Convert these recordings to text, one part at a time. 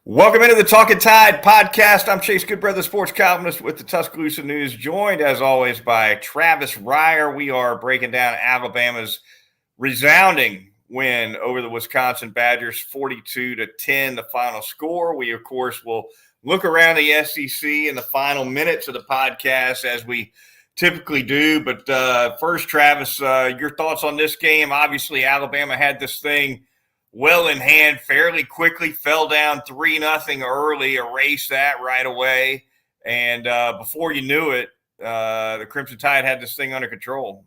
Welcome into the Talkin podcast. I'm Chase Goodbread, the sports columnist with the Tuscaloosa News, joined as always by Travis Reier. We are breaking down Alabama's resounding win over the Wisconsin Badgers, 42-10, the final score. We, of course, will look around the SEC in the final minutes of the podcast as we typically do. But first, Travis, your thoughts on this game. Obviously, Alabama had this thing well in hand fairly quickly, fell down 3-0 early, erased that right away. And before you knew it, the Crimson Tide had this thing under control.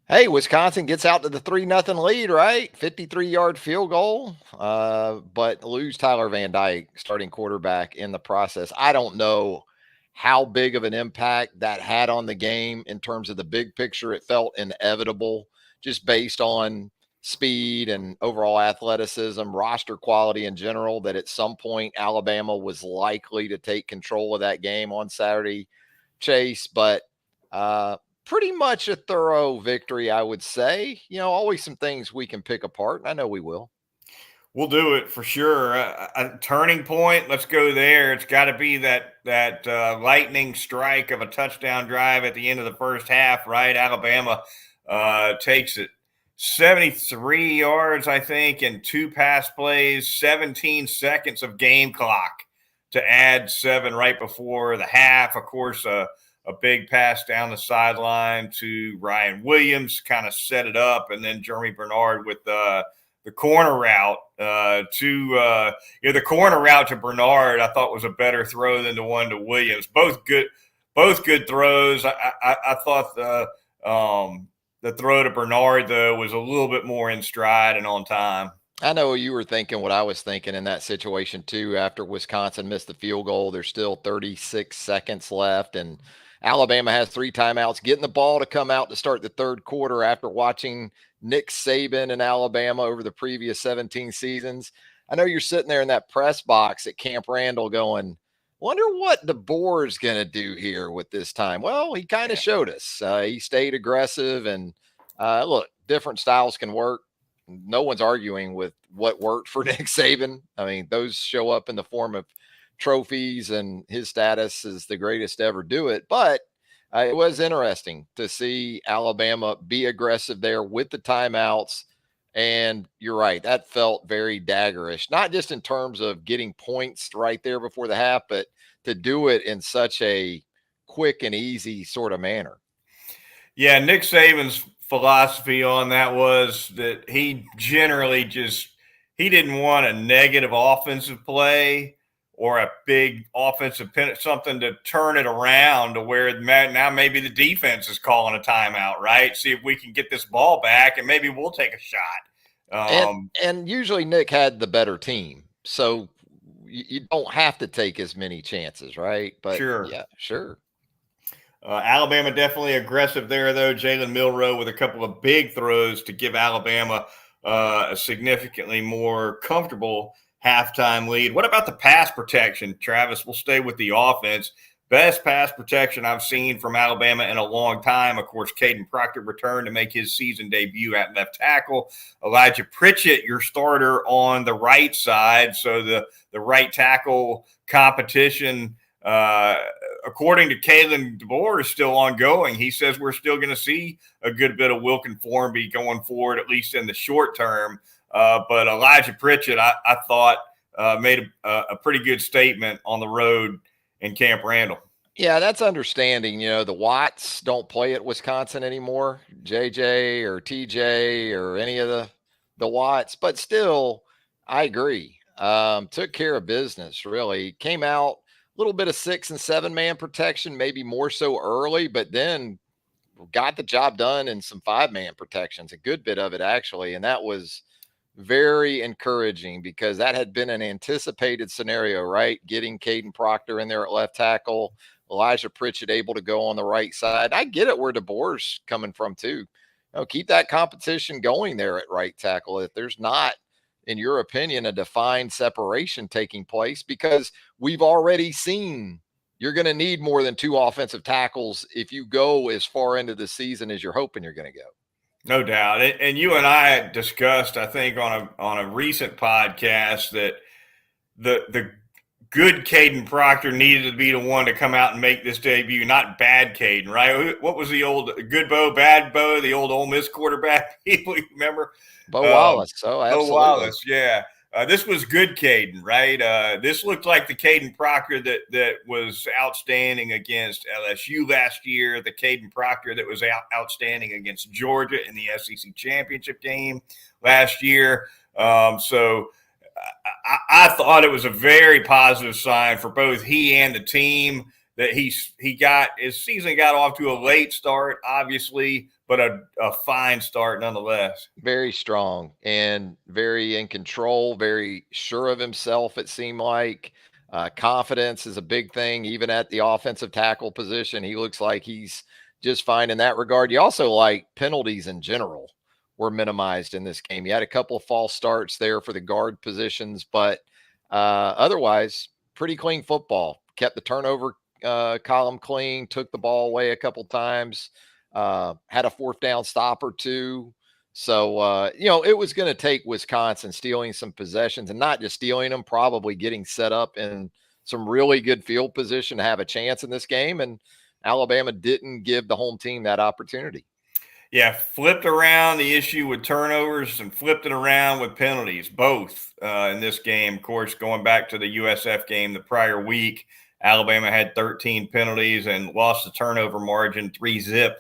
Hey, Wisconsin gets out to the 3-0 lead, right? 53-yard field goal, but lose Tyler Van Dyke, starting quarterback, in the process. I don't know how big of an impact that had on the game in terms of the big picture. It felt inevitable just based on speed and overall athleticism, roster quality in general, that at some point Alabama was likely to take control of that game on Saturday, Chase. But pretty much a thorough victory, I would say. You know, always some things we can pick apart, and I know we will. We'll do it for sure. A turning point, let's go there. It's got to be that lightning strike of a touchdown drive at the end of the first half, right? Alabama takes it 73 yards, I think, and 2 pass plays, 17 seconds of game clock to add 7 right before the half. Of course, a big pass down the sideline to Ryan Williams kind of set it up, and then Jeremy Bernard with the corner route the corner route to Bernard, I thought was a better throw than the one to Williams. Both good throws. I thought the throw to Bernard, though, was a little bit more in stride and on time. I know you were thinking what I was thinking in that situation, too. After Wisconsin missed the field goal, there's still 36 seconds left, and Alabama has 3 timeouts, getting the ball to come out to start the third quarter after watching Nick Saban in Alabama over the previous 17 seasons. I know you're sitting there in that press box at Camp Randall going, wonder what DeBoer is going to do here with this time. Well, he kind of showed us. He stayed aggressive, and look, different styles can work. No one's arguing with what worked for Nick Saban. I mean, those show up in the form of trophies, and his status is the greatest to ever do it. But it was interesting to see Alabama be aggressive there with the timeouts. And you're right, that felt very daggerish, not just in terms of getting points right there before the half, but to do it in such a quick and easy sort of manner. Yeah, Nick Saban's philosophy on that was that he generally he didn't want a negative offensive play or a big offensive penalty, something to turn it around to where now maybe the defense is calling a timeout, right? See if we can get this ball back, and maybe we'll take a shot. And usually Nick had the better team, so you don't have to take as many chances, right? But sure. Yeah, sure. Alabama definitely aggressive there, though. Jalen Milroe with a couple of big throws to give Alabama a significantly more comfortable halftime lead. What about the pass protection, Travis? We'll stay with the offense. Best pass protection I've seen from Alabama in a long time. Of course, Caden Proctor returned to make his season debut at left tackle. Elijah Pritchett, your starter on the right side. So the right tackle competition, according to Kalen DeBoer, is still ongoing. He says we're still going to see a good bit of Wilkin Formby going forward, at least in the short term. But Elijah Pritchett, I thought, made a pretty good statement on the road in Camp Randall. Yeah, that's understanding. You know, the Watts don't play at Wisconsin anymore, JJ or TJ or any of the Watts, but still, I agree. Took care of business, really. Came out a little bit of 6 and 7 man protection, maybe more so early, but then got the job done in some 5-man protections, a good bit of it actually, and that was very encouraging because that had been an anticipated scenario, right? Getting Caden Proctor in there at left tackle, Elijah Pritchett able to go on the right side. I get it where DeBoer's coming from too. You know, keep that competition going there at right tackle. If there's not, in your opinion, a defined separation taking place, because we've already seen you're going to need more than 2 offensive tackles if you go as far into the season as you're hoping you're going to go. No doubt. And you and I discussed, I think, on a recent podcast that the good Caden Proctor needed to be the one to come out and make this debut, not bad Caden, right? What was the old good Bo, bad Bo, the old Ole Miss quarterback? People remember? Bo Wallace. Oh, Bo absolutely. Wallace, yeah. This was good Caden, right? This looked like the Caden Proctor that was outstanding against LSU last year, the Caden Proctor that was outstanding against Georgia in the SEC championship game last year. So I thought it was a very positive sign for both he and the team that he got his season got off to a late start, obviously, but a fine start nonetheless. Very strong and very in control, very sure of himself, it seemed like. Confidence is a big thing, even at the offensive tackle position. He looks like he's just fine in that regard. You also like penalties in general were minimized in this game. You had a couple of false starts there for the guard positions, but otherwise, pretty clean football. Kept the turnover column clean, took the ball away a couple times, had a fourth down stop or two. So, it was going to take Wisconsin stealing some possessions and not just stealing them, probably getting set up in some really good field position to have a chance in this game. And Alabama didn't give the home team that opportunity. Yeah, flipped around the issue with turnovers and flipped it around with penalties, both in this game. Of course, going back to the USF game the prior week, Alabama had 13 penalties and lost the turnover margin 3-0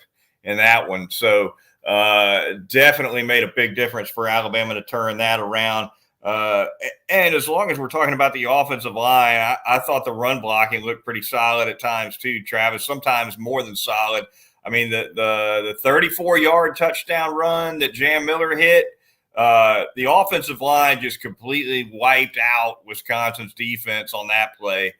in that one. So definitely made a big difference for Alabama to turn that around. And as long as we're talking about the offensive line, I thought the run blocking looked pretty solid at times too, Travis, sometimes more than solid. I mean, the 34-yard touchdown run that Jam Miller hit, the offensive line just completely wiped out Wisconsin's defense on that play,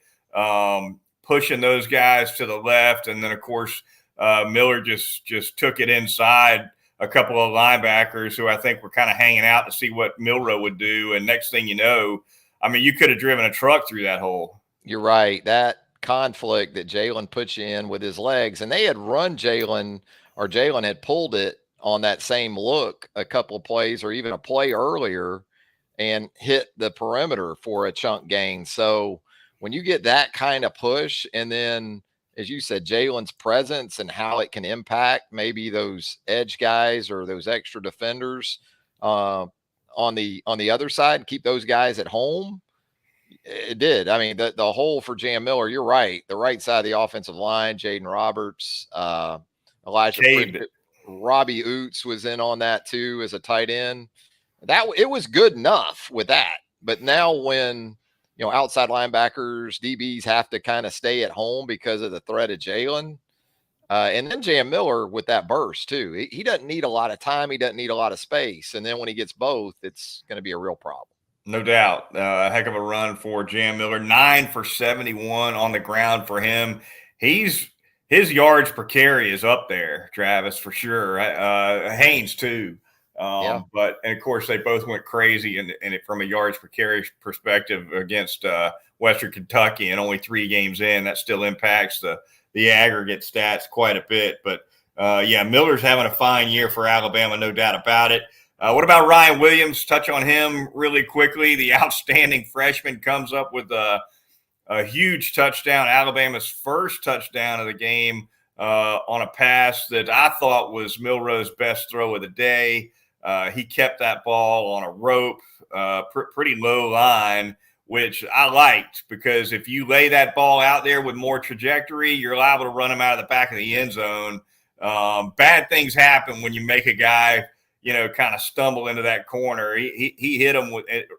pushing those guys to the left. And then, of course, Miller just took it inside a couple of linebackers who I think were kind of hanging out to see what Milroe would do. And next thing you know, I mean, you could have driven a truck through that hole. You're right. That conflict that Jalen puts you in with his legs, and they had run Jalen, or Jalen had pulled it on that same look a couple of plays or even a play earlier and hit the perimeter for a chunk gain. So when you get that kind of push, and then, as you said, Jalen's presence and how it can impact maybe those edge guys or those extra defenders on the other side, keep those guys at home. It did. I mean, the hole for Jam Miller, you're right. The right side of the offensive line, Jaden Roberts, Elijah Pritchett, Robbie Oots was in on that too as a tight end. It was good enough with that. But now when outside linebackers, DBs have to kind of stay at home because of the threat of Jalen. And then Jam Miller with that burst too. He doesn't need a lot of time. He doesn't need a lot of space. And then when he gets both, it's going to be a real problem. No doubt. A heck of a run for Jam Miller. 9 for 71 on the ground for him. His yards per carry is up there, Travis, for sure. Haynes too. Yeah. But of course they both went crazy and from a yards per carry perspective against Western Kentucky, and only 3 games in, that still impacts the aggregate stats quite a bit. But Miller's having a fine year for Alabama, no doubt about it. What about Ryan Williams? Touch on him really quickly. The outstanding freshman comes up with a huge touchdown, Alabama's first touchdown of the game on a pass that I thought was Milroe's best throw of the day. He kept that ball on a rope, pretty low line, which I liked, because if you lay that ball out there with more trajectory, you're liable to run him out of the back of the end zone. Bad things happen when you make a guy – kind of stumble into that corner. He hit him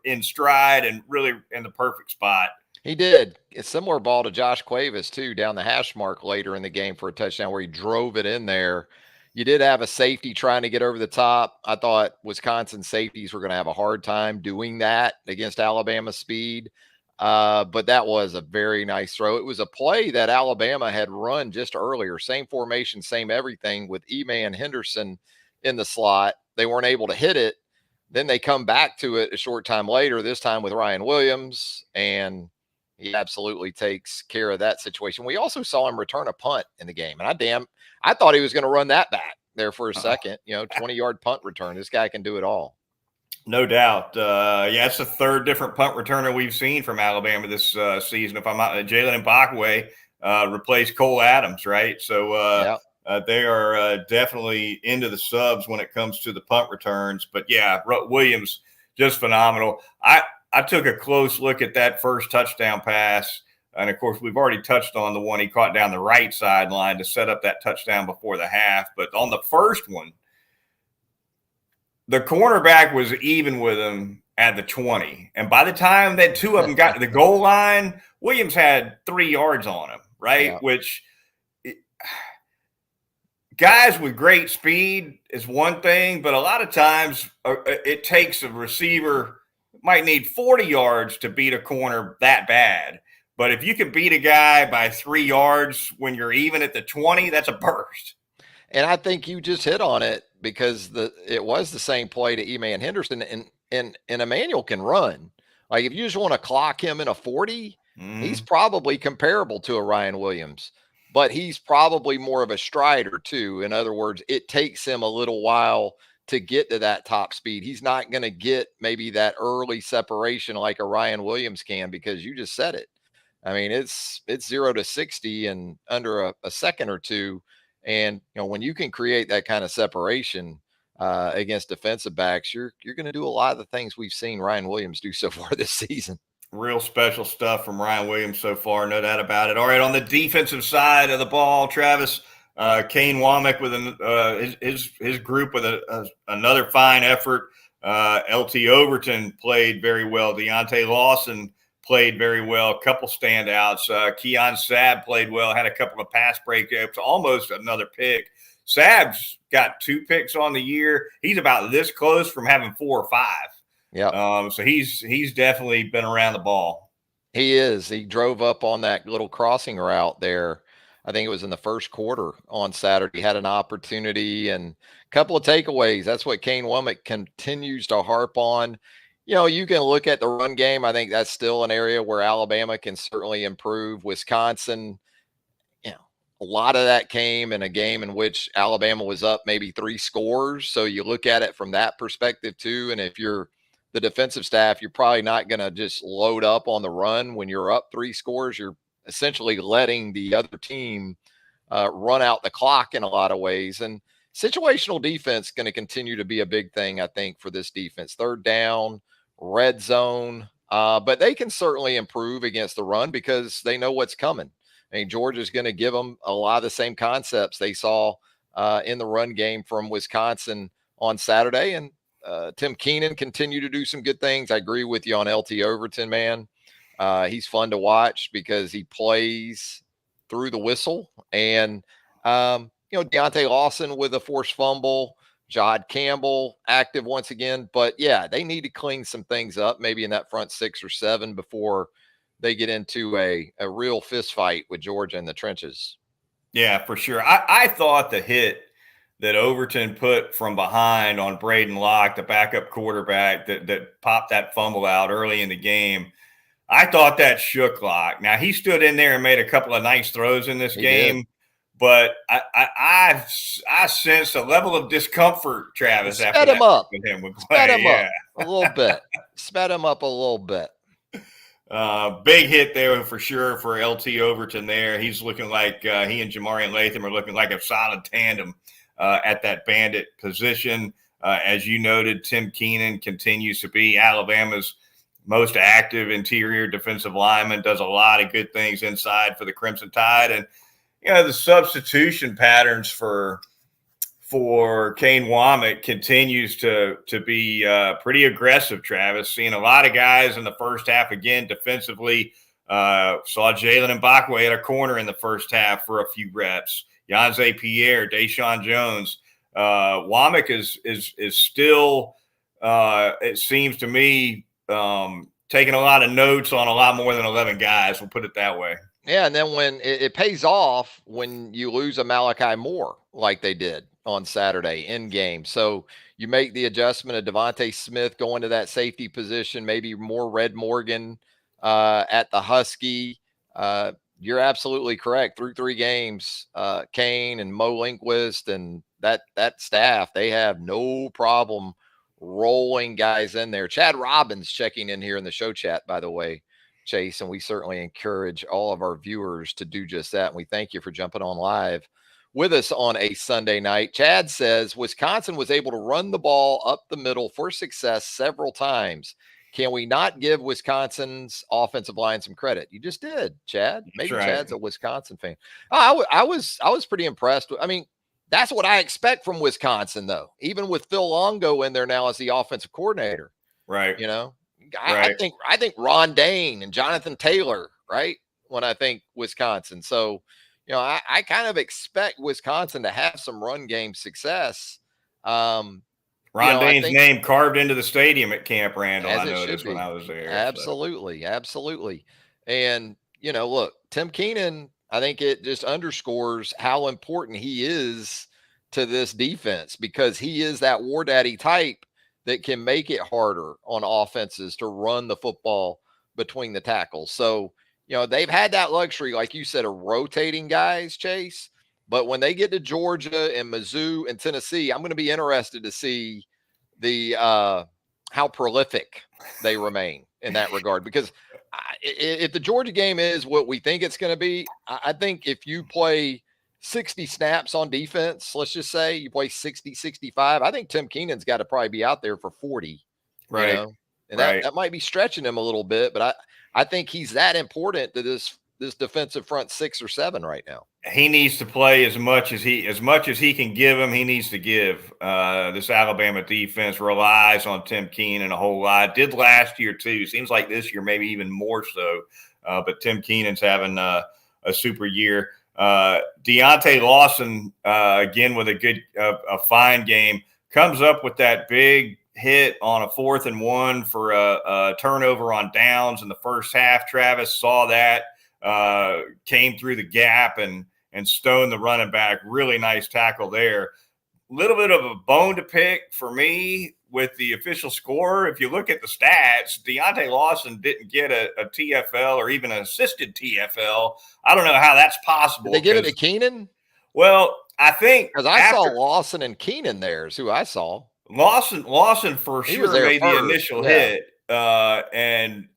in stride and really in the perfect spot. He did. A similar ball to Josh Cuevas too, down the hash mark later in the game for a touchdown where he drove it in there. You did have a safety trying to get over the top. I thought Wisconsin safeties were going to have a hard time doing that against Alabama's speed. But that was a very nice throw. It was a play that Alabama had run just earlier. Same formation, same everything, with E-Man Henderson in the slot. They weren't able to hit it. Then they come back to it a short time later, this time with Ryan Williams, and he absolutely takes care of that situation. We also saw him return a punt in the game, and I thought he was going to run that back there for a second. 20-yard punt return. This guy can do it all. No doubt. Yeah, it's the third different punt returner we've seen from Alabama this season. If I'm not, Jalen Mbakwe replaced Cole Adams, right? So Yeah. they are definitely into the subs when it comes to the punt returns. But yeah, Williams just phenomenal. I took a close look at that first touchdown pass. And of course, we've already touched on the one he caught down the right sideline to set up that touchdown before the half. But on the first one, the cornerback was even with him at the 20. And by the time that two of them got to the goal line, Williams had 3 yards on him, right? Yeah. Which guys with great speed is one thing, but a lot of times it takes a receiver might need 40 yards to beat a corner that bad. But if you can beat a guy by 3 yards when you're even at the 20, that's a burst. And I think you just hit on it because it was the same play to E-Man Henderson, and Emmanuel can run. Like if you just want to clock him in a 40, he's probably comparable to a Ryan Williams, but he's probably more of a strider too. In other words, it takes him a little while to get to that top speed. He's not going to get maybe that early separation like a Ryan Williams can, because you just said it. I mean, it's 0 to 60 in under a second or two. And when you can create that kind of separation against defensive backs, you're going to do a lot of the things we've seen Ryan Williams do so far this season. Real special stuff from Ryan Williams so far, no doubt about it. All right, on the defensive side of the ball, Travis, Kane Womack with his group with another fine effort. LT Overton played very well. Deontay Lawson played very well. A couple standouts. Keon Sabb played well, had a couple of pass breakups, almost another pick. Sabb's got 2 picks on the year. He's about this close from having 4 or 5. Yeah. So he's definitely been around the ball. He is. He drove up on that little crossing route there. I think it was in the first quarter on Saturday. He had an opportunity and a couple of takeaways. That's what Kane Womack continues to harp on. You can look at the run game. I think that's still an area where Alabama can certainly improve. Wisconsin, a lot of that came in a game in which Alabama was up maybe 3 scores. So you look at it from that perspective too. And if you're the defensive staff, you're probably not going to just load up on the run when you're up 3 scores. You're essentially letting the other team run out the clock in a lot of ways. And situational defense going to continue to be a big thing, I think, for this defense. Third down, red zone, but they can certainly improve against the run because they know what's coming. I mean, Georgia's going to give them a lot of the same concepts they saw in the run game from Wisconsin on Saturday. And Tim Keenan continued to do some good things. I agree with you on LT Overton, man. He's fun to watch because he plays through the whistle. And, Deontay Lawson with a forced fumble, Jod Campbell active once again. But, yeah, they need to clean some things up maybe in that front 6 or 7 before they get into a real fist fight with Georgia in the trenches. Yeah, for sure. I thought the hit that Overton put from behind on Braden Locke, the backup quarterback that popped that fumble out early in the game, I thought that shook Locke. Now, he stood in there and made a couple of nice throws in this game, but I sensed a level of discomfort, Travis, after that. Sped him up. With him Sped him up a little bit. Sped him up a little bit. Big hit there for sure for LT Overton there. He's looking like he and Jamarian Latham are looking like a solid tandem at that bandit position. As you noted, Tim Keenan continues to be Alabama's most active interior defensive lineman, does a lot of good things inside for the Crimson Tide. And, the substitution patterns for Kane Womack continues to be pretty aggressive, Travis. Seeing a lot of guys in the first half again defensively. Saw Jalen Mbakwe at a corner in the first half for a few reps. Yanze Pierre, Deshaun Jones. Womack is still, it seems to me, taking a lot of notes on a lot more than 11 guys. We'll put it that way. Yeah, and then when it pays off when you lose a Malachi Moore like they did on Saturday in game. So you make the adjustment of Devontae Smith going to that safety position, maybe more Red Morgan at the Husky. You're absolutely correct. Through 3 games, Kane and Mo Linquist and that staff, they have no problem rolling guys in there. Chad Robbins checking in here in the show chat, by the way, Chase, and we certainly encourage all of our viewers to do just that. And we thank you for jumping on live with us on a Sunday night. Chad says Wisconsin was able to run the ball up the middle for success several times. Can we not give Wisconsin's offensive line some credit? You just did, Chad. Maybe right. Chad's a Wisconsin fan. I was pretty impressed. I mean, that's what I expect from Wisconsin, though. Even with Phil Longo in there now as the offensive coordinator, Right. you know, Right. I think Ron Dane and Jonathan Taylor, right? When I think Wisconsin, so I kind of expect Wisconsin to have some run game success. Ron I Dane's think, name carved into the stadium at Camp Randall. as I it should noticed when be. I was there. Absolutely, absolutely. And look, Tim Keenan, I think it just underscores how important he is to this defense, because he is that war daddy type that can make it harder on offenses to run the football between the tackles. So, they've had that luxury, like you said, of rotating guys, Chase. But when they get to Georgia and Mizzou and Tennessee, I'm going to be interested to see the how prolific they remain in that regard. Because if the Georgia game is what we think it's going to be, I think if you play 60 snaps on defense, let's just say you play 60, 65, I think Tim Keenan's got to probably be out there for 40, Right. And right. that might be stretching him a little bit, but I think he's that important to this defensive front 6 or 7 right now. He needs to play as much as he can give him. He needs to give. This Alabama defense relies on Tim Keenan a whole lot. Did last year too. Seems like this year maybe even more so. But Tim Keenan's having a super year. Deontay Lawson again with a fine game, comes up with that big hit on a 4th and 1 for a turnover on downs in the first half. Travis saw that. Came through the gap and stoned the running back. Really nice tackle there. Little bit of a bone to pick for me with the official score. If you look at the stats, Deontay Lawson didn't get a TFL or even an assisted TFL. I don't know how that's possible. Did they give it to Keenan? Well, I think because I saw Lawson and Keenan there is who I saw. Lawson for sure made the initial hit, and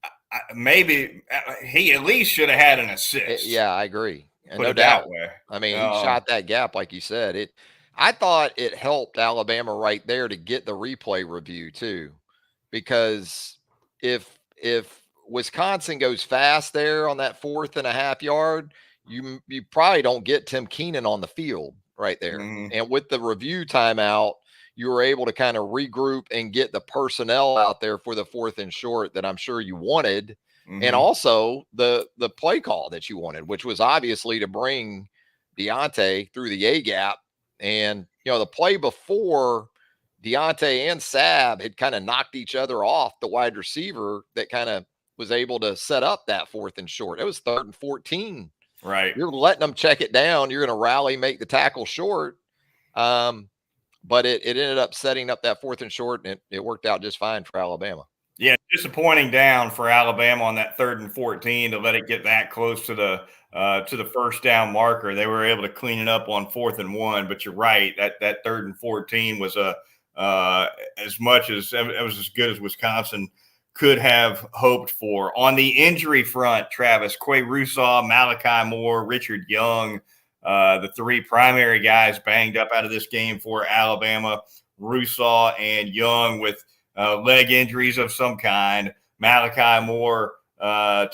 maybe he at least should have had an assist. Yeah, I agree. Put no doubt. I mean, he shot that gap, like you said. I thought it helped Alabama right there to get the replay review too, because if Wisconsin goes fast there on that 4.5 yard, you probably don't get Tim Keenan on the field right there. Mm-hmm. And with the review timeout, you were able to kind of regroup and get the personnel out there for the 4th and short that I'm sure you wanted. Mm-hmm. And also the play call that you wanted, which was obviously to bring Deontay through the A gap. And, the play before, Deontay and Sab had kind of knocked each other off, the wide receiver that kind of was able to set up that 4th and short. It was 3rd and 14. Right. You're letting them check it down. You're going to rally, make the tackle short. But it ended up setting up that 4th and short, and it worked out just fine for Alabama. Yeah, disappointing down for Alabama on that 3rd and 14 to let it get that close to the first down marker. They were able to clean it up on 4th and 1, but you're right, that 3rd and 14 was as much as it was as good as Wisconsin could have hoped for. On the injury front, Travis, Quay Russaw, Malachi Moore, Richard Young, the 3 primary guys banged up out of this game for Alabama. Russaw and Young with leg injuries of some kind. Malachi Moore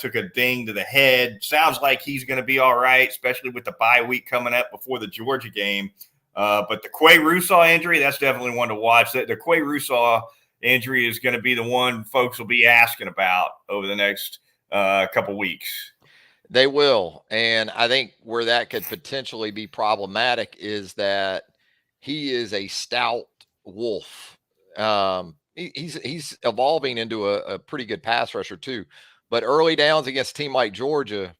took a ding to the head. Sounds like he's going to be all right, especially with the bye week coming up before the Georgia game. But the Quay Russaw injury, that's definitely one to watch. The Quay Russaw injury is going to be the one folks will be asking about over the next couple weeks. They will. And I think where that could potentially be problematic is that he is a stout wolf. He's evolving into a pretty good pass rusher too. But early downs against a team like Georgia,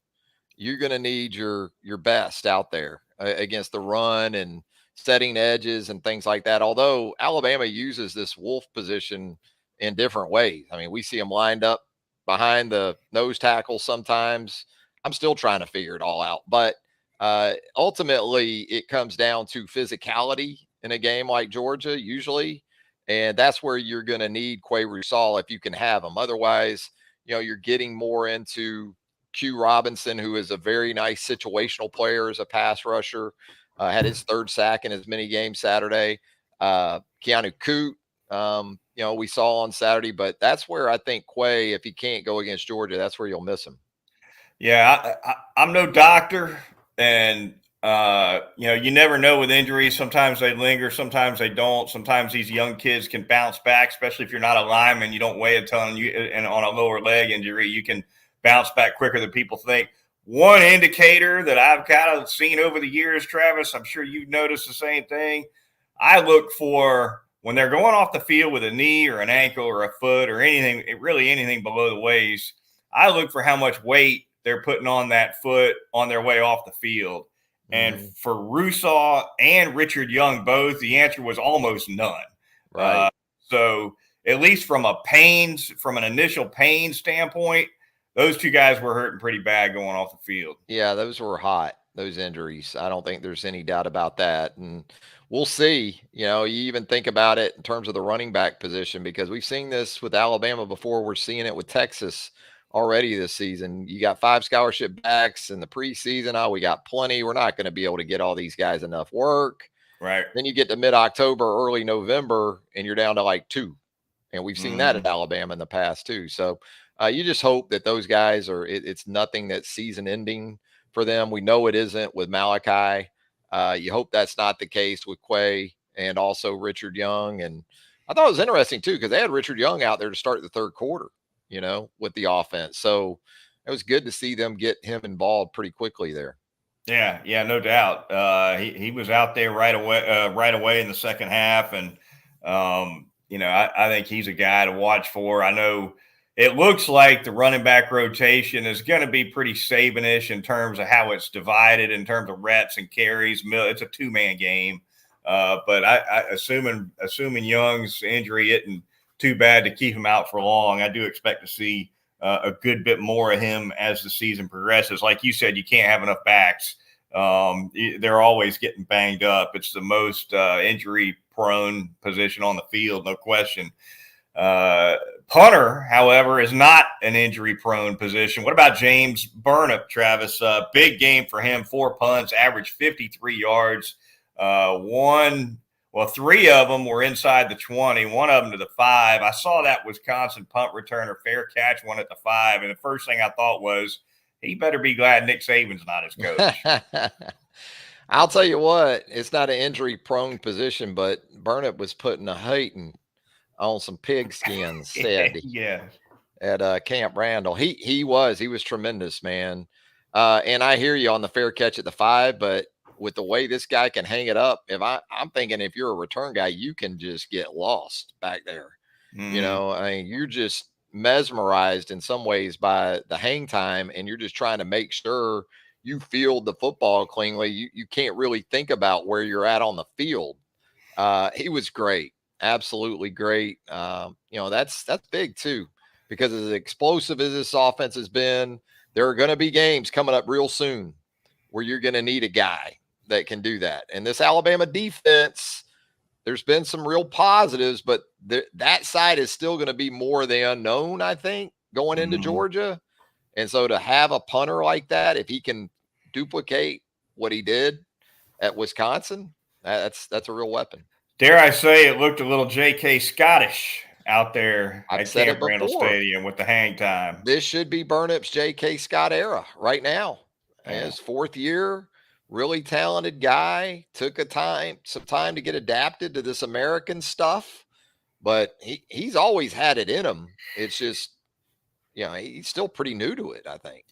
you're going to need your best out there against the run and setting edges and things like that. Although Alabama uses this wolf position in different ways. I mean, we see them lined up behind the nose tackle sometimes. I'm still trying to figure it all out. But ultimately, it comes down to physicality in a game like Georgia, usually. And that's where you're going to need Quay Rusal if you can have him. Otherwise, you're getting more into Q Robinson, who is a very nice situational player as a pass rusher. Had his third sack in as many games Saturday. Keanu Coote, we saw on Saturday, but that's where I think Quay, if he can't go against Georgia, that's where you'll miss him. Yeah, I'm no doctor, and you never know with injuries. Sometimes they linger, sometimes they don't. Sometimes these young kids can bounce back, especially if you're not a lineman, you don't weigh a ton, and on a lower leg injury, you can bounce back quicker than people think. One indicator that I've kind of seen over the years, Travis, I'm sure you've noticed the same thing. I look for when they're going off the field with a knee or an ankle or a foot or anything, really anything below the waist. I look for how much weight they're putting on that foot on their way off the field. And for Rusal and Richard Young both, the answer was almost none. Right. So at least from an initial pain standpoint, those two guys were hurting pretty bad going off the field. Yeah, those were hot, those injuries. I don't think there's any doubt about that. And we'll see. You even think about it in terms of the running back position, because we've seen this with Alabama before. We're seeing it with Texas already this season. You got 5 scholarship backs in the preseason. Oh, we got plenty. We're not going to be able to get all these guys enough work. Right. Then you get to mid-October, early November, and you're down to like 2. And we've seen that at Alabama in the past too. So you just hope that those guys it's nothing that's season ending for them. We know it isn't with Malachi. You hope that's not the case with Quay and also Richard Young. And I thought it was interesting too, because they had Richard Young out there to start the third quarter, with the offense. So it was good to see them get him involved pretty quickly there. Yeah, no doubt. He was out there right away in the second half. And, I think he's a guy to watch for. I know it looks like the running back rotation is going to be pretty Saban-ish in terms of how it's divided in terms of reps and carries. It's a 2-man game. But I assuming Young's injury isn't too bad to keep him out for long, I do expect to see a good bit more of him as the season progresses. Like you said, you can't have enough backs. They're always getting banged up. It's the most injury-prone position on the field, no question. Punter, however, is not an injury-prone position. What about James Burnip, Travis? Big game for him, 4 punts, averaged 53 yards. 3 of them were inside the 20, one of them to the 5. I saw that Wisconsin punt returner fair catch one at the 5, and the first thing I thought was, he better be glad Nick Saban's not his coach. I'll tell you what, it's not an injury-prone position, but Burnip was putting a hating on some pigskins, said yeah. At Camp Randall. He was tremendous, man. And I hear you on the fair catch at the 5, but with the way this guy can hang it up, I'm thinking if you're a return guy, you can just get lost back there. You're just mesmerized in some ways by the hang time, and you're just trying to make sure you field the football cleanly. You can't really think about where you're at on the field. He was great. Absolutely great. That's big too, because as explosive as this offense has been, there are going to be games coming up real soon where you're going to need a guy that can do that. And this Alabama defense, there's been some real positives, but that side is still going to be more the unknown, I think, going into Georgia. And so to have a punter like that, if he can duplicate what he did at Wisconsin, that's a real weapon. Dare I say it looked a little J.K. Scottish out there at Camp Randall Stadium with the hang time. This should be Burnip's J.K. Scott era right now. Yeah. His 4th year, really talented guy. Took some time to get adapted to this American stuff, but he's always had it in him. It's just, he's still pretty new to it, I think.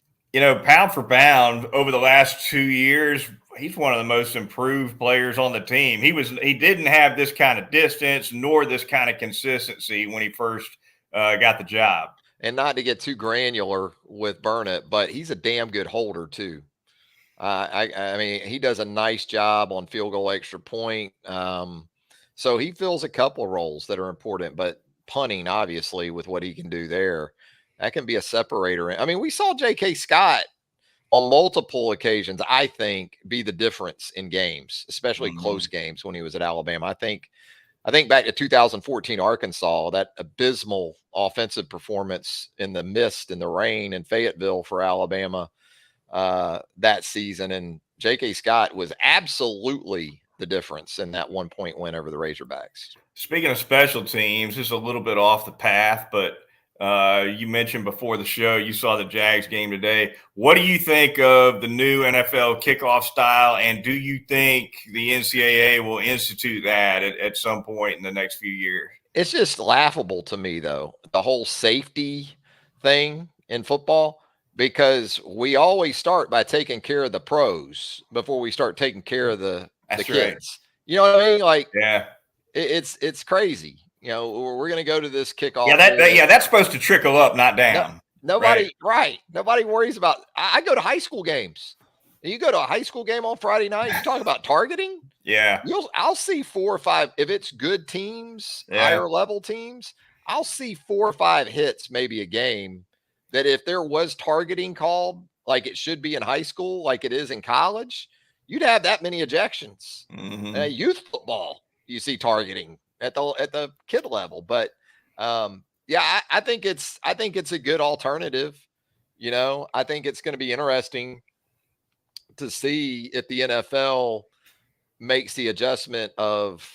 Pound for pound over the last 2 years, he's one of the most improved players on the team. He didn't have this kind of distance nor this kind of consistency when he first got the job. And not to get too granular with Burnip, but he's a damn good holder too. I mean, he does a nice job on field goal extra point. So he fills a couple of roles that are important, but punting, obviously, with what he can do there, that can be a separator. I mean, we saw J.K. Scott on multiple occasions, I think, be the difference in games, especially close games when he was at Alabama. I think I think back to 2014 Arkansas, that abysmal offensive performance in the mist and the rain in Fayetteville for Alabama that season. And J.K. Scott was absolutely the difference in that 1-point win over the Razorbacks. Speaking of special teams, just a little bit off the path, but you mentioned before the show you saw the Jags game today. What do you think of the new NFL kickoff style, and do you think the NCAA will institute that at some point in the next few years? It's just laughable to me, though, the whole safety thing in football, because we always start by taking care of the pros before we start taking care of the kids. Right. You know what I mean? Like, yeah, it's crazy. You know, we're going to go to this kickoff. Yeah, that's supposed to trickle up, not down. Nobody worries about. I go to high school games. You go to a high school game on Friday night. You talk about targeting. Yeah, I'll see 4 or 5 if it's good teams, higher level teams. I'll see 4 or 5 hits maybe a game. That if there was targeting called like it should be in high school, like it is in college, you'd have that many ejections. Mm-hmm. Youth football, you see targeting at the kid level, but I think it's a good alternative. You know, I think it's going to be interesting to see if the NFL makes the adjustment of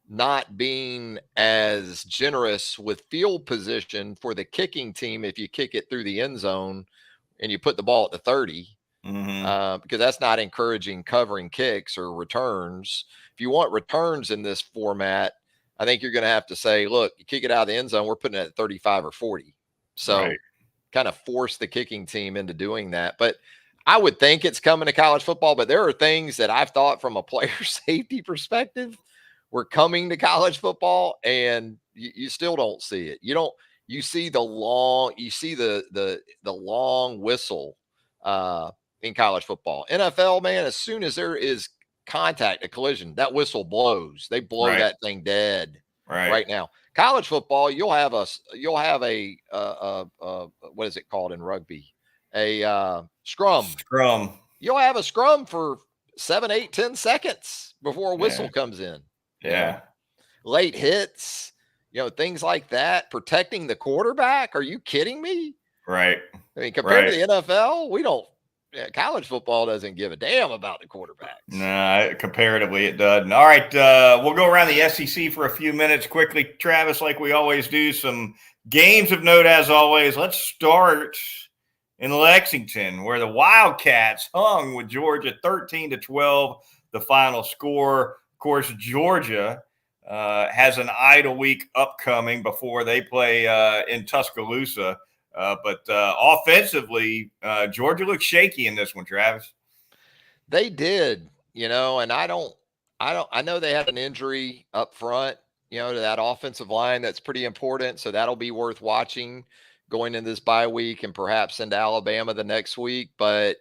not being as generous with field position for the kicking team if you kick it through the end zone and you put the ball at the 30, because that's not encouraging covering kicks or returns. If you want returns in this format, I think you're going to have to say, look, you kick it out of the end zone, we're putting it at 35 or 40. So kind of force the kicking team into doing that. But I would think it's coming to college football, but there are things that I've thought from a player safety perspective were coming to college football, and you still don't see it. You see the long whistle in college football. NFL, man, as soon as there is contact, a collision, that whistle blows. They blow that thing dead right now. College football, you'll have a what is it called in rugby? A scrum. You'll have a scrum for 7, 8, 10 seconds before a whistle comes in. Yeah. Late hits, things like that. Protecting the quarterback. Are you kidding me? Right. I mean, compared to the NFL, college football doesn't give a damn about the quarterbacks. Nah, comparatively it doesn't. All right, we'll go around the SEC for a few minutes quickly, Travis, like we always do. Some games of note as always. Let's start in Lexington, where the Wildcats hung with Georgia 13-12, the final score. Of course, Georgia has an idle week upcoming before they play in Tuscaloosa. But offensively, Georgia looked shaky in this one, Travis. They did, and I know they had an injury up front, to that offensive line. That's pretty important. So that'll be worth watching going into this bye week and perhaps into Alabama the next week. But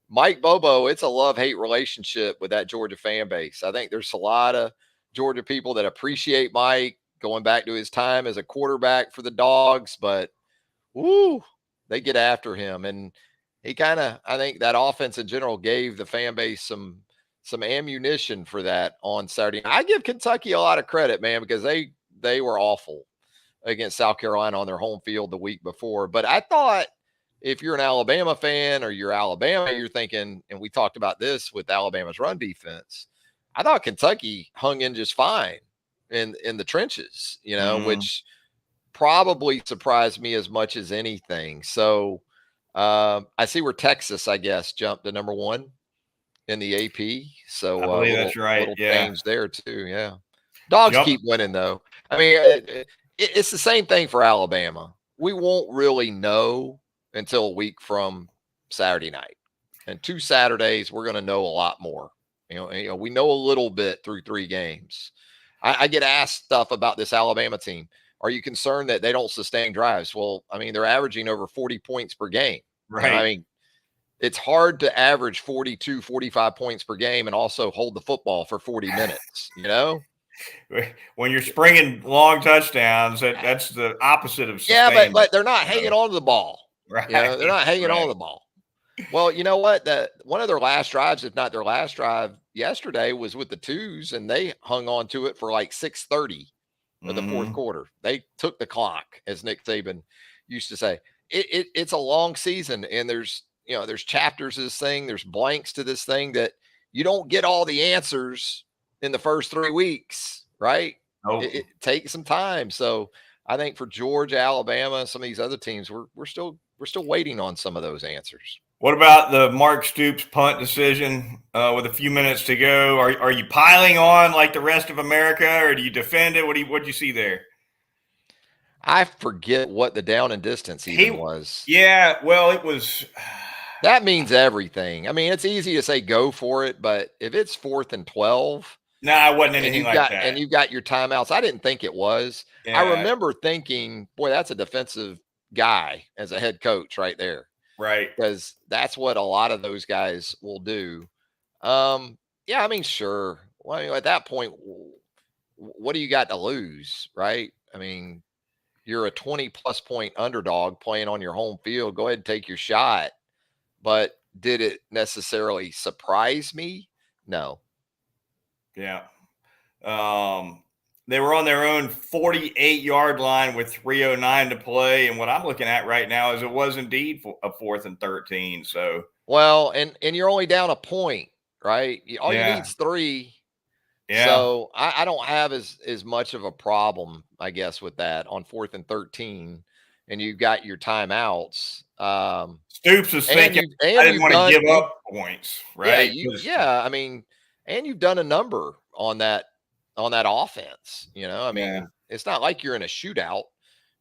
Mike Bobo, it's a love-hate relationship with that Georgia fan base. I think there's a lot of Georgia people that appreciate Mike going back to his time as a quarterback for the Dogs, but they get after him. And he I think that offense in general gave the fan base some ammunition for that on Saturday. I give Kentucky a lot of credit, man, because they were awful against South Carolina on their home field the week before. But I thought if you're an Alabama fan or you're Alabama, you're thinking, and we talked about this with Alabama's run defense, I thought Kentucky hung in just fine in the trenches, which probably surprised me as much as anything. So I see where Texas, I guess, jumped to number 1 in the AP. So I believe that's right. Little change there too. Yeah. Dogs keep winning though. I mean, it's the same thing for Alabama. We won't really know until a week from Saturday night, and 2 Saturdays, we're going to know a lot more. We know a little bit through 3 games. I get asked stuff about this Alabama team. Are you concerned that they don't sustain drives? Well, I mean, they're averaging over 40 points per game. Right. I mean, it's hard to average 42, 45 points per game and also hold the football for 40 minutes, When you're springing long touchdowns, that's the opposite of sustain. Yeah, but they're not hanging on to the ball. Right. They're not hanging on to the ball. Well, you know what? One of their last drives, if not their last drive yesterday, was with the twos, and they hung on to it for like 6:30 of the fourth Mm-hmm. quarter. They took the clock, as Nick Saban used to say. It's a long season, and there's chapters to this thing, there's blanks to this thing that you don't get all the answers in the first 3 weeks, right? Nope. It takes some time. So I think for Georgia, Alabama, some of these other teams, we're still waiting on some of those answers. What about the Mark Stoops punt decision with a few minutes to go? Are you piling on like the rest of America, or do you defend it? What'd you see there? I forget what the down and distance even was. Yeah, well, it was. That means everything. I mean, it's easy to say go for it, but if it's 4th and 12 Nah, it wasn't and anything you've like got and that. you've got your timeouts, I didn't think it was. I Yeah, remember thinking, boy, that's a defensive guy as a head coach right there, right. because that's what a lot of those guys will do. Yeah, I mean, sure. Well, at that point, what do you got to lose, right? I mean, you're a 20+ point underdog playing on your home field. Go ahead and take your shot. But did it necessarily surprise me? No. Yeah. They were on their own 48-yard line with 3:09 to play, and what I'm looking at right now is it was indeed a 4th and 13. So Well, and you're only down a point, right? All you need yeah, is 3. yeah. So I don't have as much of a problem, I guess, with that on 4th and 13, and you've got your timeouts. Stoops was And thinking you I and didn't you've want to done give you up points, yeah, right? I mean, and you've done a number on that offense, I Yeah, mean, it's not like you're in a shootout.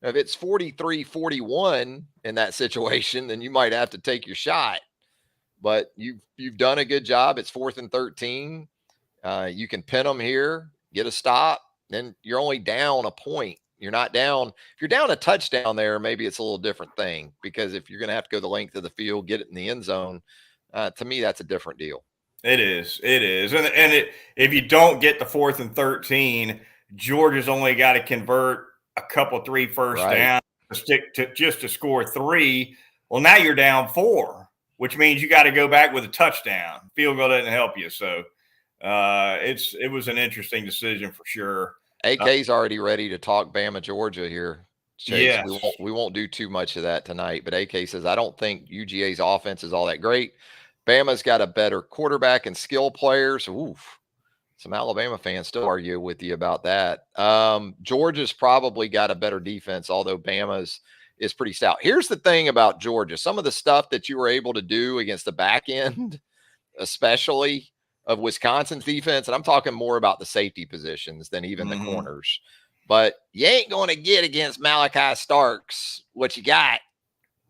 If it's 43-41 in that situation, then you might have to take your shot. But you've done a good job. It's 4th and 13. You can pin them here, get a stop, then you're only down a point. You're not down. If you're down a touchdown there, maybe it's a little different thing, because if you're going to have to go the length of the field, get it in the end zone, to me, that's a different deal. it is. It is. If you don't get the 4th and 13, Georgia's only got to convert a couple 3 first Right. downs to stick to just to score 3. Well, now you're down 4, which means you got to go back with a touchdown. Field goal doesn't help you. So it was an interesting decision for sure. AK's already ready to talk Bama-Georgia here, Chase. Yes. We won't do too much of that tonight, but AK says, I don't think UGA's offense is all that great. Bama's got a better quarterback and skill players. Oof. Some Alabama fans still argue with you about that. Georgia's probably got a better defense, although Bama's is pretty stout. Here's the thing about Georgia. Some of the stuff that you were able to do against the back end, especially of Wisconsin's defense, and I'm talking more about the safety positions than even the Mm-hmm. corners. But you ain't going to get against Malachi Starks what you got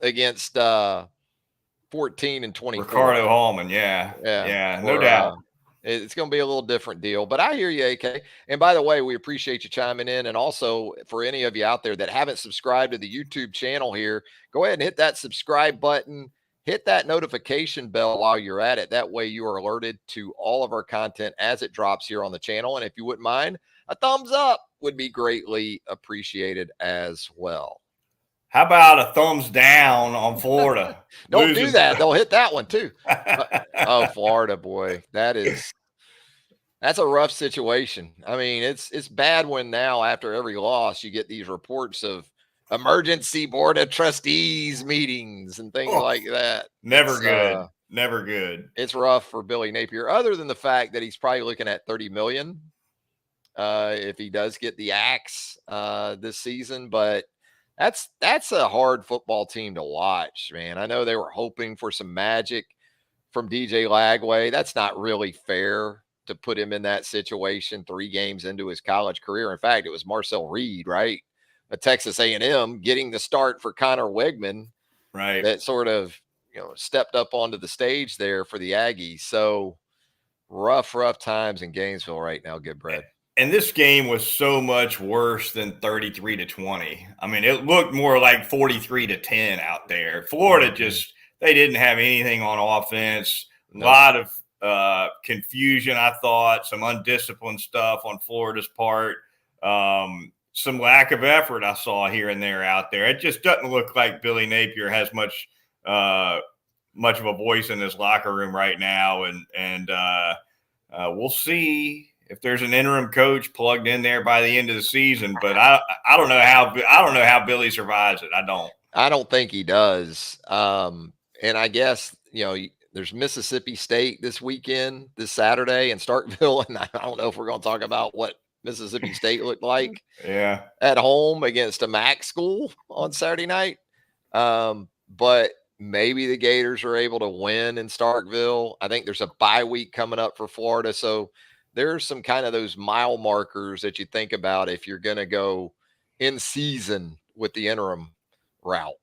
against 14 and 24. Ricardo Hallman. Yeah. Yeah, Yeah. No or doubt. it's going to be a little different deal. But I hear you, AK. And by the way, we appreciate you chiming in. And also, for any of you out there that haven't subscribed to the YouTube channel here, go ahead and hit that subscribe button. Hit that notification bell while you're at it. That way you are alerted to all of our content as it drops here on the channel. And if you wouldn't mind, a thumbs up would be greatly appreciated as well. How about a thumbs down on Florida? Don't do Losing. that. They'll hit that one too. Oh, Florida, boy. That's a rough situation. I mean, it's bad when now after every loss you get these reports of emergency board of trustees meetings and things Oh, like that. never good. Never good. It's rough for Billy Napier, other than the fact that he's probably looking at 30 million if he does get the axe this season. But that's a hard football team to watch, man. I know they were hoping for some magic from DJ Lagway. That's not really fair to put him in that situation 3 games into his college career. In fact, it was Marcel Reed, right? A Texas A&M getting the start for Connor Wegman Right. that sort of, stepped up onto the stage there for the Aggies. So rough times in Gainesville right now, Goodbread. And this game was so much worse than 33-20. I mean, it looked more like 43-10 out there. Florida just they didn't have anything on offense. A lot of confusion, I thought, some undisciplined stuff on Florida's part. Some lack of effort I saw here and there out there. It just doesn't look like Billy Napier has much much of a voice in this locker room right now, and we'll see if there's an interim coach plugged in there by the end of the season. But I don't know how Billy survives it. I don't think he does. And I guess, there's Mississippi State this weekend, this Saturday in Starkville. And I don't know if we're going to talk about what Mississippi State looked like at home against a MAC school on Saturday night. But maybe the Gators are able to win in Starkville. I think there's a bye week coming up for Florida. So there's some kind of those mile markers that you think about if you're going to go in season with the interim route.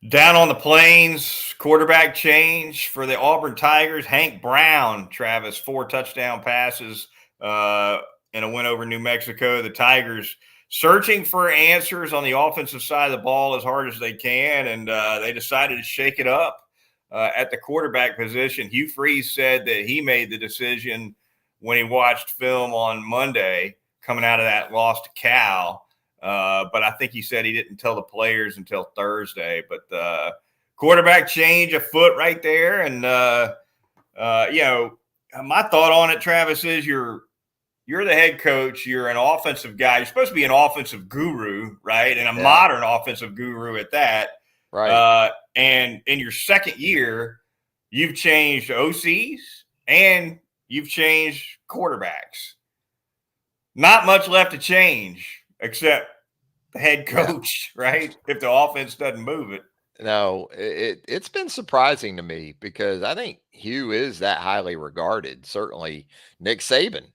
Down on the Plains, quarterback change for the Auburn Tigers. Hank Brown, Travis, 4 touchdown passes in a win over New Mexico. The Tigers searching for answers on the offensive side of the ball as hard as they can, and they decided to shake it up at the quarterback position. Hugh Freeze said that he made the decision when he watched film on Monday coming out of that loss to Cal. But I think he said he didn't tell the players until Thursday. But quarterback change afoot right there. And, my thought on it, Travis, is you're the head coach. You're an offensive guy. You're supposed to be an offensive guru, right? And a modern offensive guru at that. Right. And in your second year, you've changed OCs and you've changed quarterbacks. Not much left to change except the head coach, right? If the offense doesn't move it. No, it's been surprising to me because I think Hugh is that highly regarded. Certainly Nick Saban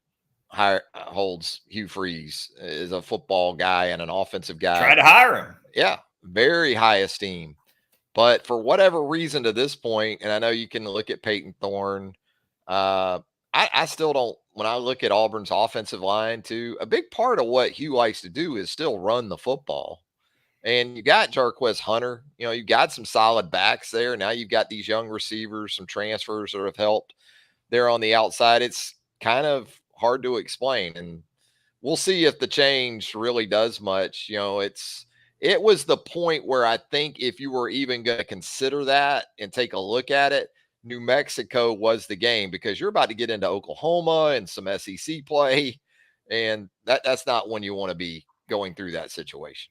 holds Hugh Freeze as a football guy and an offensive guy. Try to hire him. Yeah, very high esteem. But for whatever reason to this point, and I know you can look at Peyton Thorne, I still don't. When I look at Auburn's offensive line, too, a big part of what Hugh likes to do is still run the football. And you got Jarquez Hunter. You got some solid backs there. Now you've got these young receivers, some transfers that have helped there on the outside. It's kind of hard to explain. And we'll see if the change really does much. It was the point where I think if you were even going to consider that and take a look at it, New Mexico was the game because you're about to get into Oklahoma and some SEC play. And that's not when you want to be going through that situation.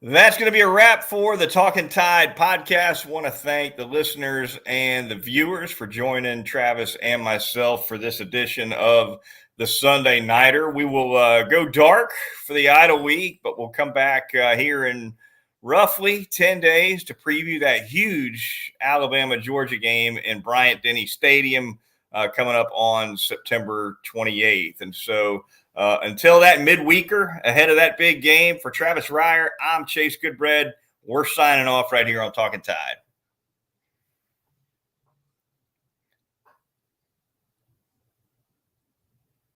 That's going to be a wrap for the Talkin' Tide podcast. Want to thank the listeners and the viewers for joining Travis and myself for this edition of the Sunday Nighter. We will go dark for the idle week, but we'll come back here in roughly 10 days to preview that huge Alabama-Georgia game in Bryant-Denny Stadium coming up on September 28th. And so until that midweeker ahead of that big game, for Travis Reier, I'm Chase Goodbread. We're signing off right here on Talkin' Tide.